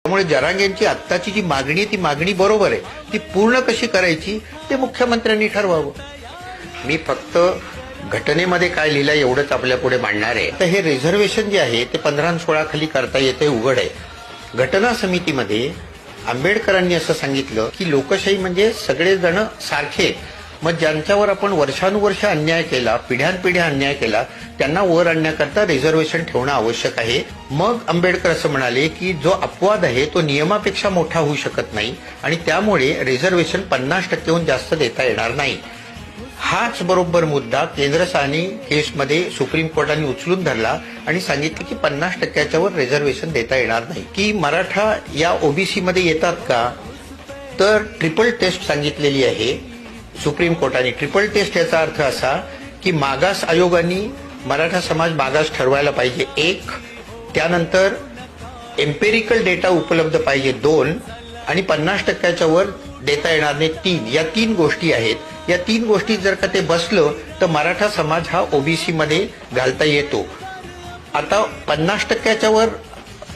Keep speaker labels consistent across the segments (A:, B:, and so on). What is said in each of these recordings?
A: त्यामुळे जरांगेंची आत्ताची जी मागणी आहे ती मागणी बरोबर आहे, ती पूर्ण कशी करायची ते मुख्यमंत्र्यांनी ठरवावं. मी फक्त घटनेमध्ये काय लिहिलं एवढंच आपल्या पुढे मांडणार आहे. तर हे रिझर्वेशन जे आहे ते 15 आणि 16 खाली करता येते, उघड आहे. घटना समितीमध्ये आंबेडकरांनी असं सांगितलं की लोकशाही म्हणजे सगळेजण सारखे. मग ज्यांच्यावर आपण वर्षानुवर्ष अन्याय केला, पिढ्यानपिढ्या अन्याय केला, त्यांना वर आणण्याकरता रिझर्वेशन ठेवणं आवश्यक आहे. मग आंबेडकर असं म्हणाले की जो अपवाद आहे तो नियमापेक्षा मोठा होऊ शकत नाही आणि त्यामुळे रिझर्वेशन 50% जास्त देता येणार नाही. हाच बरोबर मुद्दा केंद्र शासनाने केसमध्ये सुप्रीम कोर्टाने उचलून धरला आणि सांगितलं की 50% वर रिझर्वेशन देता येणार नाही. की मराठा या ओबीसी मध्ये येतात का, तर ट्रिपल टेस्ट सांगितलेली आहे सुप्रीम कोर्टाने. ट्रिपल टेस्ट याचा अर्थ असा की मागास आयोगाने मराठा समाज मागास ठरवायला पाहिजे 1, त्यानंतर एम्पेरिकल डेटा उपलब्ध पाहिजे 2 आणि 50% वर देता येणार नाही 3. या 3 गोष्टी आहेत. या 3 गोष्टी जर का ते बसलं तर मराठा समाज हा ओबीसी मध्ये घालता येतो. आता 50% वर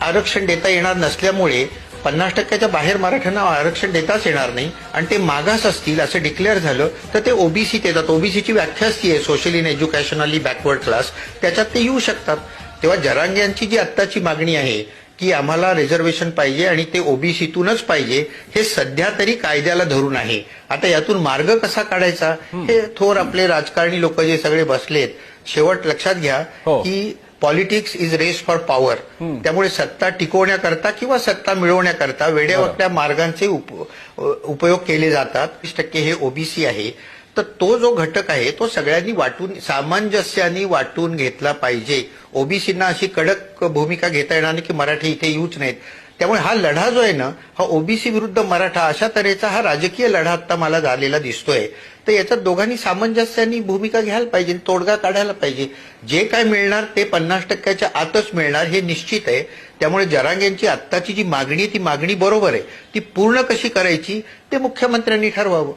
A: आरक्षण देता येणार नसल्यामुळे 50% बाहेर मराठ्यांना आरक्षण देताच येणार नाही आणि ते मागास असतील असं डिक्लेअर झालं तर ते ओबीसीत येतात. ओबीसीची व्याख्याच ती आहे, social in educationally backward class, त्याच्यात ते येऊ शकतात. तेव्हा जरांगे यांची जी आत्ताची मागणी आहे की आम्हाला रिझर्वेशन पाहिजे आणि ते ओबीसीतूनच पाहिजे, हे सध्या तरी कायद्याला धरून आहे. आता यातून मार्ग कसा काढायचा हे थोर आपले राजकारणी लोक जे सगळे बसलेत, शेवट लक्षात घ्या की politics is race for power. त्यामुळे सत्ता टिकवण्याकरता किंवा सत्ता मिळवण्याकरता वेड्यावाकड्या मार्गांचे उपयोग केले जातात. 20% हे ओबीसी आहे, तर तो जो घटक आहे तो सगळ्यांनी वाटून सामंजस्याने वाटून घेतला पाहिजे. ओबीसींना अशी कडक भूमिका घेता येणार नाही की मराठी इथे येऊच नाहीत. त्यामुळे हा लढा जो आहे ना, हा ओबीसी विरुद्ध मराठा अशा तऱ्हेचा हा राजकीय लढा आता मला झालेला दिसतोय. तर याच्यात दोघांनी सामंजस्याने भूमिका घ्यायला पाहिजे, तोडगा काढायला पाहिजे. जे काय मिळणार ते 50% आतच मिळणार हे निश्चित आहे. त्यामुळे जरांगेंची आत्ताची जी मागणी आहे ती मागणी बरोबर आहे, ती पूर्ण कशी करायची ते मुख्यमंत्र्यांनी ठरवावं.